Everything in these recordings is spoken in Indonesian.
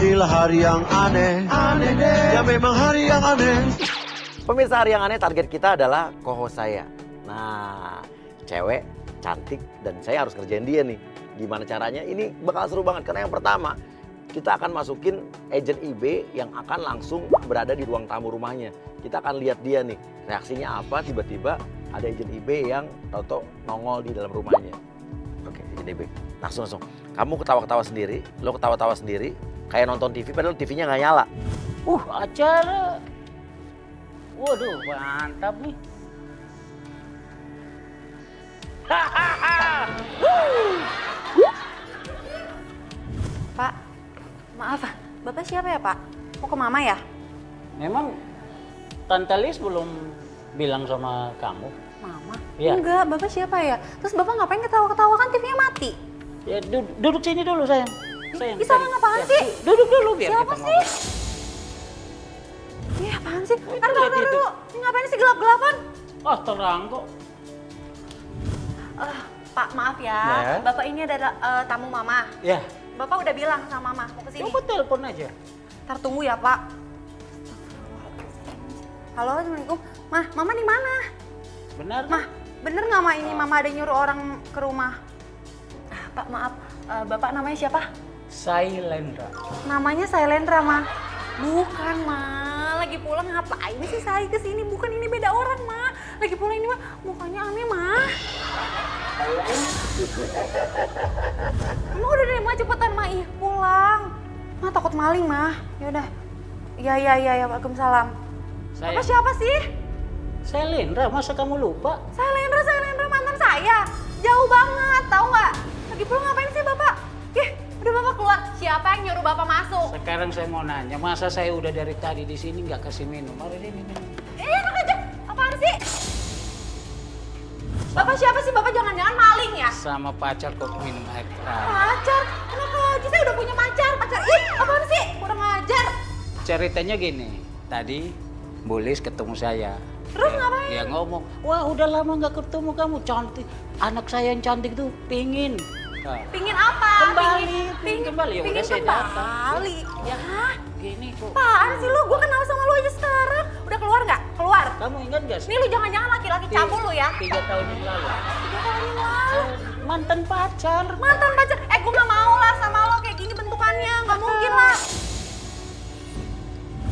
Inilah hari yang aneh, aneh deh. Ya memang hari yang aneh. Pemirsa hari yang aneh, target kita adalah co-host saya. Nah, cewek, cantik, dan saya harus ngerjain dia nih. Gimana caranya? Ini bakal seru banget. Karena yang pertama, kita akan masukin agent IB yang akan langsung berada di ruang tamu rumahnya. Kita akan lihat dia nih, reaksinya apa tiba-tiba ada agent IB yang tau-tau nongol di dalam rumahnya. Oke, agent IB. Langsung. Kamu ketawa-ketawa sendiri, lo ketawa-tawa sendiri, kayak nonton TV padahal TV-nya nggak nyala. Acara. Waduh, mantap nih. Pak, maaf, Bapak siapa ya Pak? Mau ke Mama ya? Memang Tante Lis belum bilang sama kamu? Mama? Iya. Enggak, Bapak siapa ya? Terus Bapak ngapain ketawa-ketawa, kan TV-nya mati? Ya duduk sini dulu sayang. Ih, sayang apaan sih? Duduk dulu biar Siapa kita sih? ngobrol. Iya apaan sih? Itu Ntar lihat itu. dulu, ini ngapain sih gelap-gelapan? Terang kok. Pak maaf ya, Ya. Bapak ini ada tamu Mama. Ya, Bapak udah bilang sama Mama mau kesini. coba telepon aja. Ntar tunggu ya Pak. Halo, Assalamualaikum. Mama di mana? Benar? Bener nggak Ma ini Mama ada nyuruh orang ke rumah? Pak maaf, Bapak namanya siapa? Sailendra. Namanya Sailendra, Ma. Bukan, Ma. Lagi pulang ngapain sih saya kesini? Bukan, ini beda orang, Ma. Lagi pulang ini, Ma. Mukanya aneh, Ma. Ma udah deh, Ma. Cepetan, Ma. Ih, pulang. Ma takut maling, Ma. Yaudah. Iya. Waalaikumsalam. Bapak siapa sih? Sailendra, masa kamu lupa? Sailendra mantan saya. Jauh banget, tahu nggak? Lagi pulang ngapain sih, Bapak? Udah Bapak keluar. Siapa yang nyuruh Bapak masuk? Sekarang saya mau nanya, masa saya udah dari tadi di sini nggak kasih minum? Mari ini minum. Enak aja. Apaan sih? Bapak siapa sih? Bapak jangan-jangan maling ya? Sama pacar kok minum air keran. Pacar? Kenapa aja? Saya udah punya pacar. Ih, apaan sih? Kurang ajar. Ceritanya gini, tadi Bulis ketemu saya. Terus ngapain? Dia ngomong, wah udah lama nggak ketemu kamu, cantik. Anak saya yang cantik tuh pingin. Nah, Pingin apa? Pingin kembali. Ya udah saya datang. Kembali. Ya, Hah? gini kok. Apaan sih lu? Gue kenal sama lu aja sekarang. Udah keluar nggak? Keluar. Kamu ingat gak sih? Nih lu jangan-jangan laki-laki cabul lu ya? 3 tahun yang lalu. 3 tahun yang lalu. Mantan pacar. Mantan pacar. Gue gak mau lah sama lo kayak gini bentukannya. Gak mungkin lah.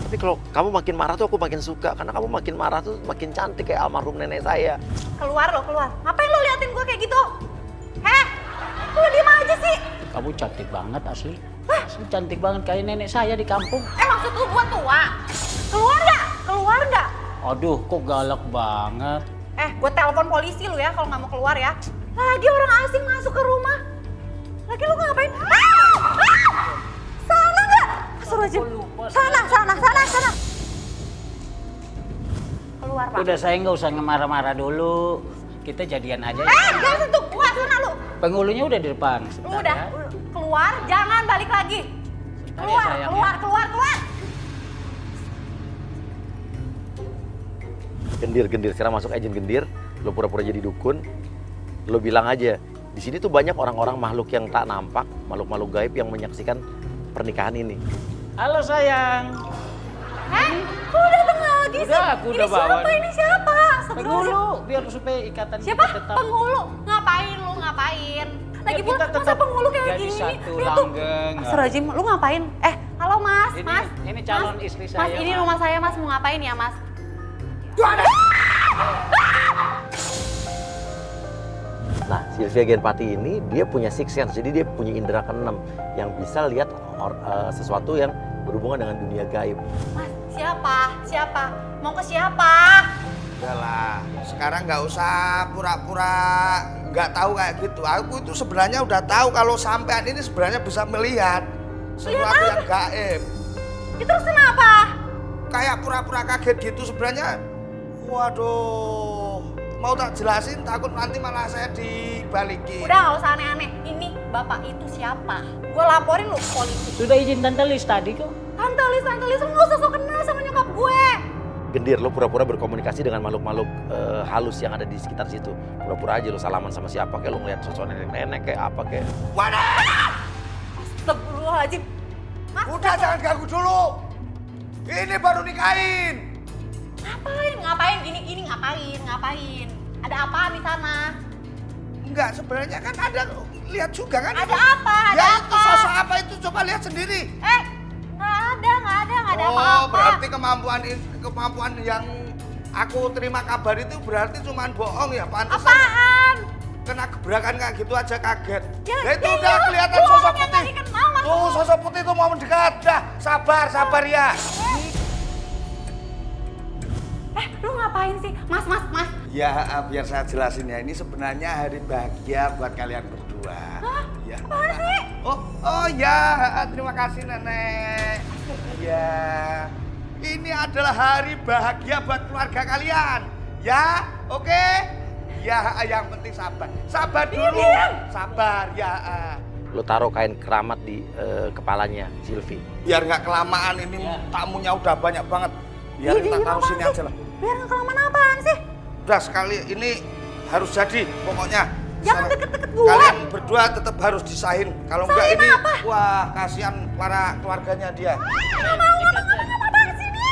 Tapi kalau kamu makin marah tuh aku makin suka. Karena kamu makin marah tuh makin cantik kayak almarhum nenek saya. Keluar lo, keluar. Ngapain lo liatin gue kayak gitu? Heh? Lu diem aja sih. Kamu cantik banget asli. Asli cantik banget kayak nenek saya di kampung. Maksud lu gue tua? Keluar nggak? Keluar nggak? Aduh, kok galak banget. Gue telepon polisi lu ya kalau nggak mau keluar ya. Lagi orang asing masuk ke rumah. Lagi lu ngapain? Sana nggak? Astagfirullahaladzim. Sana. Keluar, Pak. Udah saya nggak usah ngemarah-marah dulu. Kita jadian aja. Jangan sentuh. Keluar sana lu. Penghulunya udah di depan. Lu Sebentar udah. ya. Keluar, jangan balik lagi. Sebentar ya, sayang, ya. Keluar. Gendir. Sekarang masuk agent gendir. Lo pura-pura jadi dukun. Lo bilang aja, di sini tuh banyak orang-orang makhluk yang tak nampak, makhluk-makhluk gaib yang menyaksikan pernikahan ini. Halo sayang. Kok dateng lagi sih? Udah, aku udah bawa. Ini siapa? Astagfirullahaladzim. Penghulu biar supaya ikatan Siapa? kita tetap. Penghulu? Ngapain? Lagi Biar pula kita masa tetap penghulu kayak jadi gini? satu Dia tuh- langgeng. Astagfirullahaladzim, lu ngapain? Halo Mas, Ini calon Mas, istri Mas, saya, ini Mas. rumah saya Mas, mau ngapain ya Mas? Nah, Sylvia Genpati ini dia punya six sense, jadi dia punya indera keenam yang bisa lihat sesuatu yang berhubungan dengan dunia gaib. Mas, siapa? Mau ke siapa? Udahlah, sekarang nggak usah pura-pura nggak tahu kayak gitu. Aku itu sebenarnya udah tahu kalau sampean ini sebenarnya bisa melihat sesuatu yang gaib. Itu terus kenapa? Kayak pura-pura kaget gitu sebenarnya. Waduh, mau tak jelasin takut nanti malah saya dibalikin. Udah nggak usah aneh-aneh. Ini bapak itu siapa? Gue laporin lu ke polisi. Sudah izin Tante Lis tadi kok. Tante Lis, lu nggak usah sok kenal sama nyokap gue. Gendir, lo pura-pura berkomunikasi dengan makhluk-makhluk halus yang ada di sekitar situ. Pura-pura aja lo salaman sama siapa, kayak lo ngeliat sosok nenek-nenek kayak apa kayak. Wadah! Astagfirullahaladzim. Mas, Udah jangan ganggu dulu. Ini baru nikahin. Ngapain gini ngapain? Ada apa di sana? Enggak, sebenarnya kan ada, lihat juga kan. Ada itu. apa? Ada Ya apa? itu sosok apa itu, coba lihat sendiri. Nggak ada Oh, apa-apa. berarti kemampuan yang aku terima kabar itu berarti cuma bohong ya, pantesan. Apaan? Kena gebrakan kayak gitu aja kaget. Ya, itu ya, udah ya, kelihatan bohong sosok yang putih. tadi kenal, Mas. Tuh sosok putih itu mau mendekat. Dah, sabar ya. Lu ngapain sih? Mas. Ya, biar saya jelasin ya. Ini sebenarnya hari bahagia buat kalian berdua. Hah? Ya. Apaan sih? Oh ya, terima kasih Nenek. Ya, ini adalah hari bahagia buat keluarga kalian. Ya, oke? Ya, yang penting sabar. Sabar dulu. Diam. Sabar, ya. Lo taruh kain keramat di kepalanya Silvi. Biar nggak kelamaan, ini tamunya udah banyak banget. Biar kita taruh sini aja lah. Biar nggak kelamaan apaan sih? Udah sekali ini harus jadi pokoknya. Jangan deket-deket gue. Kalian berdua tetap harus disahin. Kalau enggak Sahin ini, apa? wah kasihan para keluarganya dia. Nggak mau apaan sini?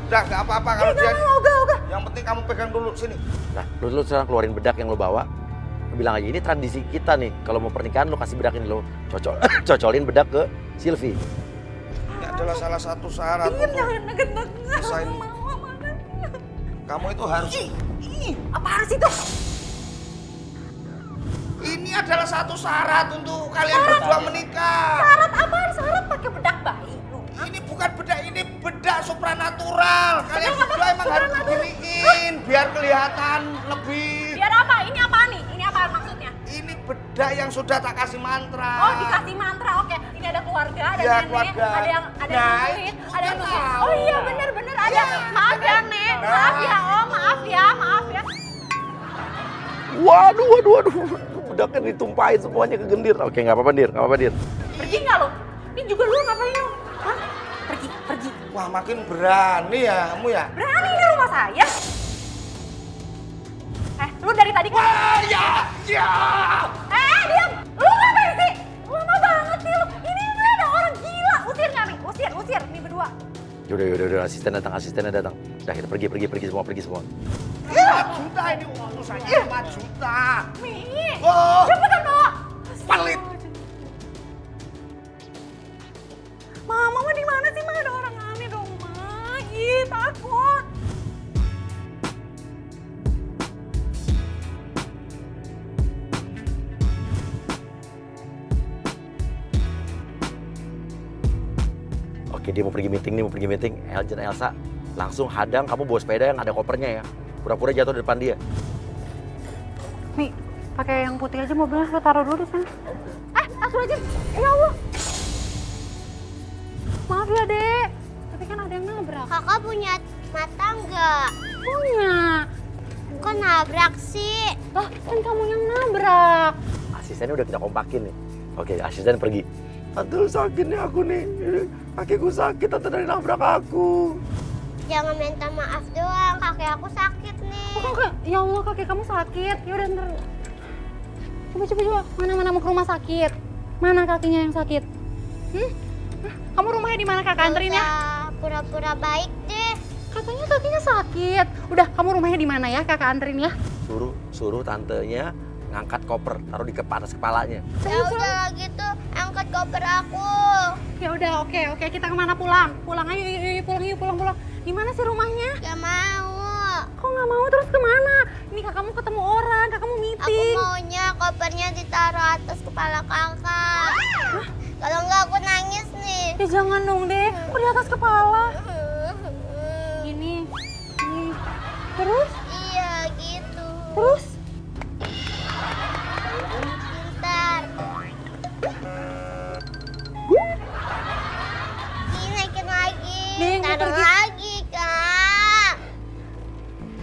Udah nggak apa-apa kalau dia. Nggak mau, ogah. Yang penting kamu pegang dulu sini. Nah, lu sekarang keluarin bedak yang lo bawa. Lo bilang aja, ini tradisi kita nih. Kalau mau pernikahan lo kasih bedak ini, lo cocolin bedak ke Silvi. Ini adalah salah satu syarat Diam, untuk jangan deket-deket. Disahin. Nggak mau apaan. kamu itu harus. Apaan sih tuh? Ini adalah satu syarat untuk kalian berdua menikah. Syarat apaan? Syarat pakai bedak bayi lu. Ini bukan bedak, ini bedak supranatural. Kalian Bedak apa? berdua emang harus Supranatural? diginiin biar kelihatan lebih. Biar apa? Ini apaan nih? Ini apaan maksudnya? Ini bedak yang sudah tak kasih mantra. Oh, dikasih mantra. Oke. Ini ada keluarga, ada Iya, nenek, keluarga. ada yang Nah, nungguin, itu ada yang udah nungguin. tahu. Oh iya, bener ada. Maaf ya, Nek. Maaf ya, Om. Maaf ya. Waduh. Bedaknya ditumpahin semuanya ke gendir. Oke, nggak apa-apa, Dir. Pergi nggak lo? Ini juga lu ngapain lu? Hah? Pergi. Wah, makin berani ya kamu ya. Berani ini rumah saya. Lu dari tadi kan? Wah, ya. Diam! Lu ngapain sih? Lama banget sih lu. Ini ada orang gila. Usir nggak nih? Usir. Nih berdua. Yaudah, asistennya datang. Udah, kita pergi semua. 5 juta ini urusannya 5 juta. Nih. Oh, Cepetan bawa. pelit. Mama di mana sih? Ada orang aneh dong, Ma. Ih, takut. Oke, dia mau pergi meeting. Elsa, langsung hadang, kamu bawa sepeda yang ada kopernya ya. Pura-pura jatuh di depan dia. Mi, pakai yang putih aja mobilnya, lo taruh dulu di sana. Astagfirullahaladzim. Ya Allah. Maaf ya, Dek. Tapi kan ada yang nabrak. Kakak punya mata nggak? Punya. Kok nabrak sih? Lah, kan kamu yang nabrak. Asistennya udah kita kompakin nih. Oke, asisten pergi. Aduh, sakit nih aku nih. Kakiku sakit, tante dari nabrak aku. Jangan minta maaf doang, kaki aku sakit nih. Kok ya Allah, kaki kamu sakit. Ya udah ntar. Coba. Mana mau ke rumah sakit? Mana kakinya yang sakit? Kamu rumahnya di mana, Kakak anterin ya? Pura-pura baik deh. Katanya kakinya sakit. Udah, kamu rumahnya di mana ya, Kakak anterin ya? Suruh tantenya ngangkat koper, taruh di atas kepalanya. Ya udah gitu, angkat koper aku. Ya udah, oke. Kita kemana pulang? Pulang ayo, pulang. Di mana sih rumahnya? Gak mau. Kok nggak mau, terus kemana? Ini kakakmu ketemu orang, kakakmu Aku meeting. maunya kopernya ditaruh atas kepala kakak. Kalau nggak aku nangis nih. Ya jangan dong, Dek. Kok di atas kepala? Gini. Terus? Iya gitu. Terus? Pintar. Ini naikin lagi. Nih, Taruh pergi. lagi, Kak.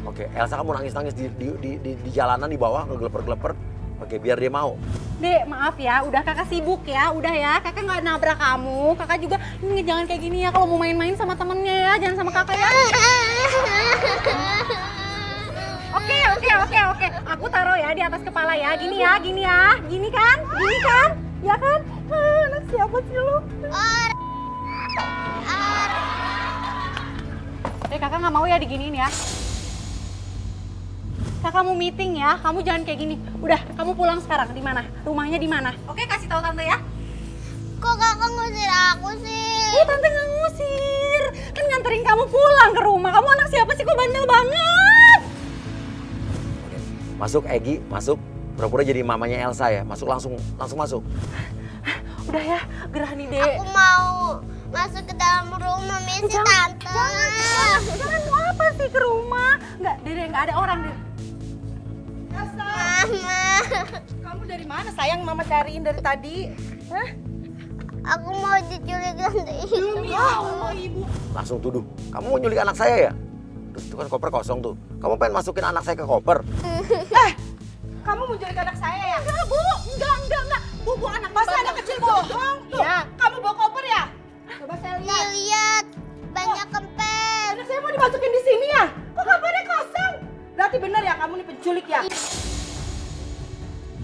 Oke, Elsa kamu nangis di jalanan di bawah ngegeleper-geleper. Oke, biar dia mau. Dek, maaf ya, udah kakak sibuk ya, udah ya. Kakak nggak nabrak kamu, kakak juga ini jangan kayak gini ya. Kalau mau main-main sama temennya ya, jangan sama kakak ya. Oke. Aku taruh ya di atas kepala ya, gini kan? Ya kan? Anak siapa sih lu? Oh, Kakak nggak mau ya diginiin ya. Kakak mau meeting ya, kamu jangan kayak gini. Udah, kamu pulang sekarang. Di mana? Rumahnya di mana? Oke, kasih tahu tante ya. Kok kakak ngusir aku sih? Tante nggak ngusir. Kan nganterin kamu pulang ke rumah. Kamu anak siapa sih? Kok bandel banget? Masuk Egi, masuk. Pura-pura jadi mamanya Elsa ya. Masuk langsung masuk. Udah ya, gerah nih dek. Aku mau masuk ke dalam rumah misi tante. Jangan mau apa sih ke rumah? Nggak, dede nggak ada orang deh. Mama, Kamu dari mana sayang? Mama cariin dari tadi. Hah? aku mau diculik tante Ibu. Ibu. Langsung tuduh. Kamu mau nyulik anak saya ya? Terus itu kan koper kosong tuh. Kamu pengen masukin anak saya ke koper? Kamu mau culik anak saya ya? Enggak, Bu. Enggak. Bu, anak masa anak kecil bohong? Tuh, ya. Kamu bawa koper ya? Coba saya lihat. Lihat, banyak kempes. Anak saya mau dimasukin di sini ya? Kok kopernya kosong? Berarti benar ya kamu nih penculik ya?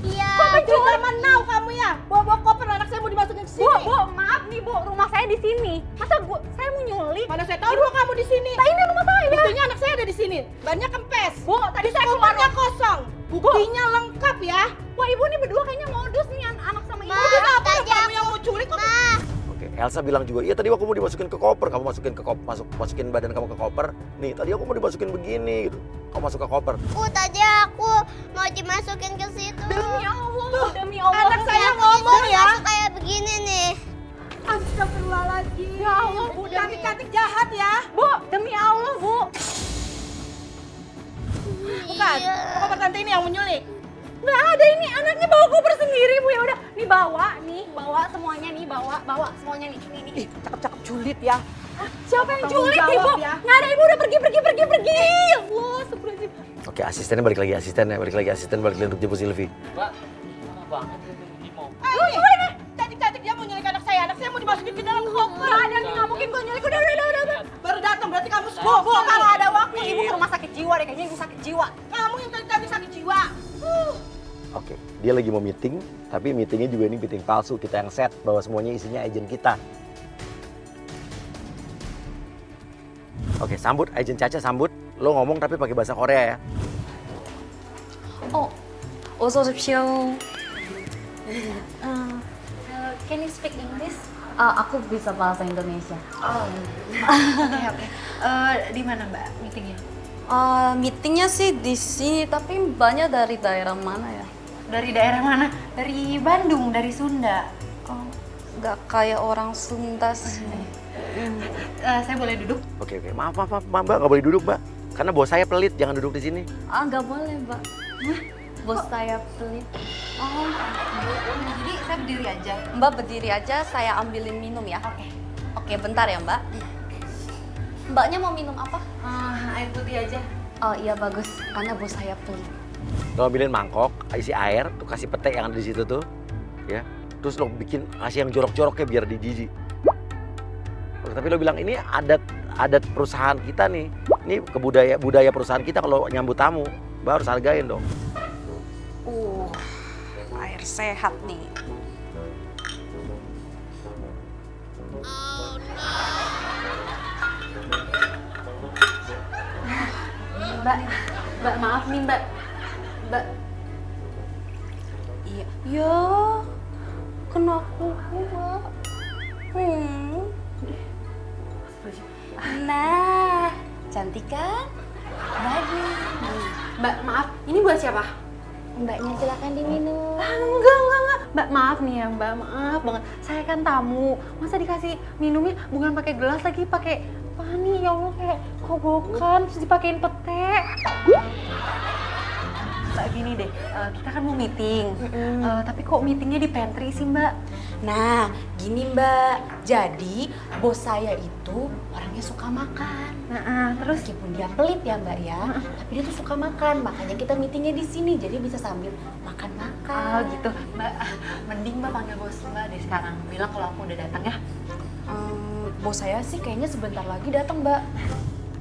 Iya. Kok penculik zaman now kamu ya? Bawa koper anak saya mau dimasukin ke sini. Bu, maaf nih Bu, rumah saya di sini. Masa saya mau nyulik? Mana saya tahu rumah kamu di sini? Nah, ini rumah saya. Buktinya anak saya ada di sini. Banyak kempes. Bu, tadi saya kopernya kosong. Buktinya lengkap ya. Wah, Ibu nih berdua kayaknya modus nih anak sama Ibu. Ma, Apa tadi kamu aku- yang mau culik kok? Ma, Oke, Elsa bilang juga, iya tadi aku mau dimasukin ke koper. Kamu masukin ke koper, masukin badan kamu ke koper. Nih, tadi aku mau dimasukin begini gitu. Kamu masuk ke koper. tadi aku mau dimasukin ke situ. Demi Allah. Anak saya Aku ngomong disuruh ya. masuk kayak begini nih. Astagfirullahaladzim. Ya Allah, Bu. Cantik-cantik jahat ya. Bu, demi Allah, Bu. Bukan, Iya. koper tante ini yang menyulik. Nggak ada, ini anaknya bawa koper sendiri, Bu. Ya udah, nih bawa semuanya nih, bawa semuanya nih. Nih. Cakep-cakep julid ya. Siapa yang julid, Ibu? ya. Nggak ada, Ibu udah pergi. Ya Allah, astagfirullahaladzim. Oke, asistennya balik lagi, asisten untuk jemput Silvi. Gimana nih? Cantik-cantik dia mau nyulik anak saya mau dimasukin ke dalam koper. Nggak ada nih, nggak mungkin gue nyulik. Udah. Baru datang, berarti kamu Bu, kalau ada waktu Ibu ke rumah sakit jiwa deh, kayaknya Ibu sakit jiwa. Kamu yang tadi sakit jiwa. Oke, dia lagi mau meeting, tapi meetingnya juga ini meeting palsu. Kita yang set bahwa semuanya isinya agen kita. Oke, sambut, agen Caca sambut. Lo ngomong tapi pakai bahasa Korea ya. 어서 오십시오. Can you speak English? Aku bisa bahasa Indonesia. Oke. Di mana Mbak meetingnya? Meetingnya sih di sini, tapi banyak dari daerah mana ya? Dari daerah mana? Dari Bandung, dari Sunda. Nggak kayak orang Sunda sih. Saya boleh duduk? Oke, maaf, Mbak, nggak boleh duduk, Mbak. Karena bos saya pelit, jangan duduk di sini. Nggak boleh, Mbak. Bos saya pelit. Jadi saya berdiri aja. Mbak berdiri aja, saya ambilin minum ya. Oke, bentar ya, Mbak. Mbaknya mau minum apa? Air putih aja. Oh iya bagus, karena bos saya pelit. Lo ambilin mangkok, isi air, tuh kasih pete yang ada di situ tuh, ya. Terus lo kasih yang jorok-joroknya biar dijijik. Tapi lo bilang ini adat perusahaan kita nih. Ini budaya perusahaan kita kalau nyambut tamu, Mbak harus hargain dong. Air sehat nih. Mbak maaf nih Mbak. Iya. Ya, kena kuku, Mbak. Nah, cantik kan? Bagus. Mbak maaf, ini buat siapa? Mbaknya silakan diminum. Enggak. Mbak maaf nih ya Mbak, maaf banget. Saya kan tamu, masa dikasih minumnya bukan pakai gelas lagi, pakai apa nih ya Allah, kayak kobokan terus dipakein pete. Mbak gini deh, kita kan mau meeting, tapi kok meetingnya di pantry sih Mbak? Nah, gini Mbak. Jadi, bos saya itu orangnya suka makan. Terus? Meskipun dia pelit ya Mbak ya, tapi dia tuh suka makan. Makanya kita meetingnya di sini, jadi bisa sambil makan-makan. Gitu, Mbak. Mending Mbak panggil bos Mbak deh sekarang. Bilang kalau aku udah datang ya. Bos saya sih kayaknya sebentar lagi datang Mbak.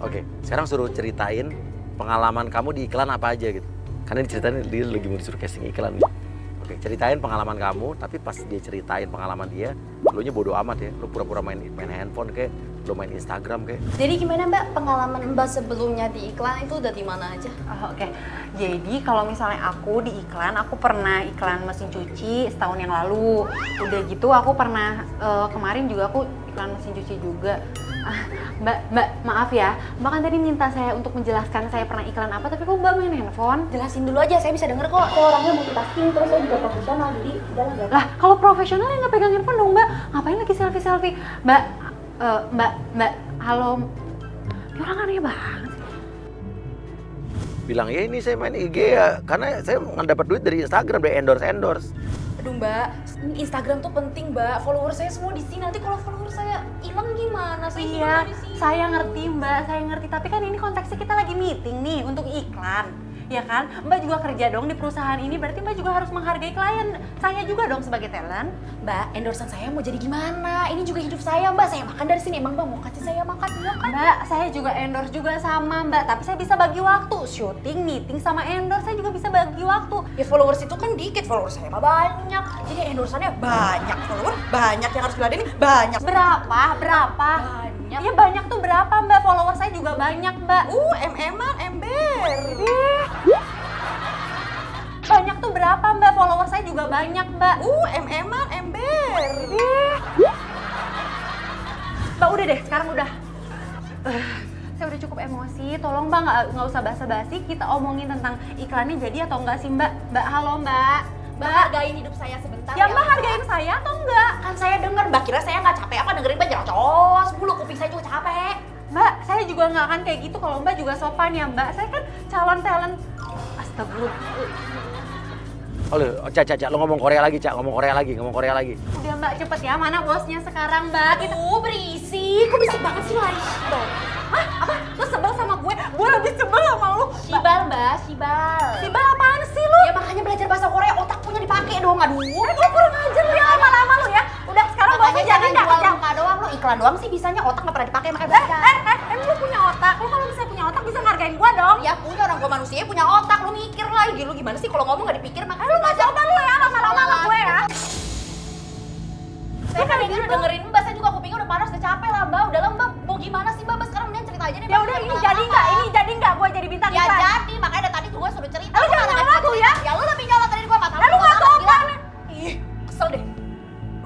Oke, sekarang suruh ceritain pengalaman kamu di iklan apa aja gitu. Karena diceritain dia lagi mau disuruh casting iklan nih. Oke, ceritain pengalaman kamu, tapi pas dia ceritain pengalaman dia, lu nya bodo amat ya. Lu pura-pura main handphone kayak, lu main Instagram kayak. Jadi gimana Mbak pengalaman Mbak sebelumnya di iklan itu udah di mana aja? Oh, oke. Jadi kalau misalnya aku di iklan, aku pernah iklan mesin cuci setahun yang lalu. Udah gitu aku pernah kemarin juga aku iklan mesin cuci juga. Mbak, maaf ya. Mbak kan tadi minta saya untuk menjelaskan saya pernah iklan apa, tapi kok Mbak main handphone? Jelasin dulu aja, saya bisa denger kok. Saya orangnya multitasking, terus saya juga profesional, jadi udahlah Mbak. Lah, kalau profesional ya nggak pegang handphone dong Mbak. Ngapain lagi selfie-selfie? Mbak, halo. Ini orang aneh banget sih. Bilang ya ini saya main IG ya, karena saya dapat duit dari Instagram, dari endorse. Aduh Mbak, ini Instagram tuh penting Mbak. Follower saya semua di sini. Nanti kalau follower saya hilang gimana? Saya Iya, gimana di sini? saya ngerti Mbak, saya ngerti. Tapi kan ini konteksnya kita lagi meeting nih untuk iklan. Ya kan? Mbak juga kerja dong di perusahaan ini, berarti Mbak juga harus menghargai klien. Saya juga dong sebagai talent. Mbak, endorsean saya mau jadi gimana? Ini juga hidup saya Mbak. Saya makan dari sini. Emang Mbak mau kasih saya makan? Iya kan? Mbak, saya juga endorse juga sama Mbak, tapi saya bisa bagi waktu. Syuting, meeting, sama endorse, saya juga bisa bagi waktu. Ya followers itu kan dikit, followers saya mah banyak. Jadi endorsannya banyak, follower banyak yang harus diladenin banyak. Berapa? Banyak. Ya banyak tuh berapa Mbak? Follower saya juga banyak Mbak. MM-an, ember. Banyak tuh berapa Mbak? Follower saya juga banyak Mbak. MM-an, ember. Mbak udah deh, sekarang udah. Saya udah cukup emosi, tolong Mbak nggak usah basa-basi, kita omongin tentang iklannya jadi atau enggak sih Mbak? Mbak, halo Mbak. Mbak hargain hidup saya sebentar Ya Mbak hargain saya atau enggak? Kan saya denger, Mbak kira saya nggak capek apa dengerin Mbak jelas bulu, kuping saya juga capek. Mbak, saya juga nggak akan kayak gitu kalau Mbak juga sopan ya Mbak. Saya kan calon talent. Astagfirullah. Halo, Cak, lo ngomong Korea lagi, ngomong Korea lagi. Udah Mbak, cepet ya, mana bosnya sekarang Mbak? Aduh berisik, kok berisik banget sih lain. Hah? Apa? Lo sebel sama gue? Gue lebih sebel sama lo. Sibal Mbak, sibal. Sibal apaan sih lo? Ya makanya belajar bahasa Korea, otak punya dipakai dong, aduh. Gue kurang ajar lo ya lama-lama lo ya. Udah sekarang bosnya Makanya jadi jangan nggak jual kerja. muka doang, lo iklan doang sih bisanya, otak nggak pernah dipakai, makanya belajar. Emang lo punya otak? Lo kalau misalnya punya otak bisa ngargain gue dong. Ya punya, orang gua manusia punya otak, lu mikir lah, lu gimana sih kalau ngomong nggak dipikir, makanya Lu nggak coba lu ya lama-lama sama gue ya. Saya kan ini udah dengerin Mbak, saya juga kupingnya udah panas, udah capek lah Mbak. Udahlah Mbak, mau gimana sih Mbak? Sekarang mendingan cerita aja deh. Ya udah ini jadi nggak gue jadi bintang Ya iklan? jadi, makanya dari tadi gua suruh cerita. Lu jangan nyolot lu ya. Ya lu lebih nyolot dari gua, mata Lu nggak sopan. Ih, kesel deh.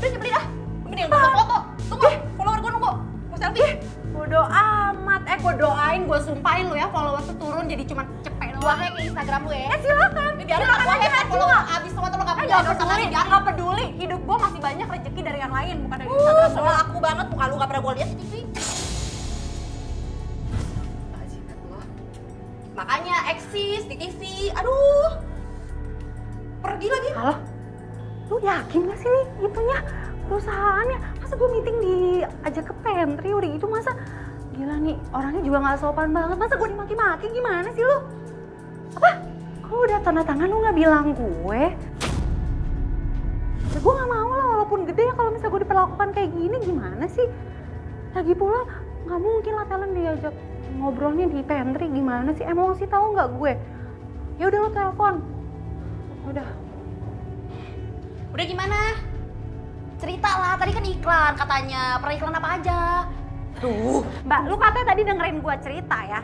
Udah nyebelin dah. Mending gua foto. Tunggu, follower gua nunggu. Mau selfie. Bodo amat, gue doain, gue sumpahin lu ya follower tuh turun jadi cuma cepet doang. Buangnya ke Instagram lu ya. Silakan. Biarin gua hebat follower abis semua tuh lu nggak punya Gak endorse peduli, lagi, biarin. gak peduli. Hidup gue masih banyak rezeki dari yang lain, bukan dari Instagram. Soal aku banget, muka lu gak pernah gua lihat di TV. Makanya eksis di TV, aduh. Pergi lagi. Halo? Lu yakin gak sih nih itunya perusahaannya? Masa gue meeting diajak ke pantry udah gitu, masa gila nih orangnya juga gak sopan banget. Masa gue dimaki-maki, gimana sih lu? Apa? Kalau udah tanda tangan lu gak bilang gue? Ya gue gak mau lah, walaupun gede ya kalau misalnya gue diperlakukan kayak gini gimana sih? Lagi pula gak mungkin lah talent diajak ngobrolnya di pantry, gimana sih? Emosi tahu nggak gue? Ya udah lo telepon. Udah. Udah gimana? Cerita lah, tadi kan iklan katanya. Pernah iklan apa aja? Mbak, lu katanya tadi dengerin gue cerita ya.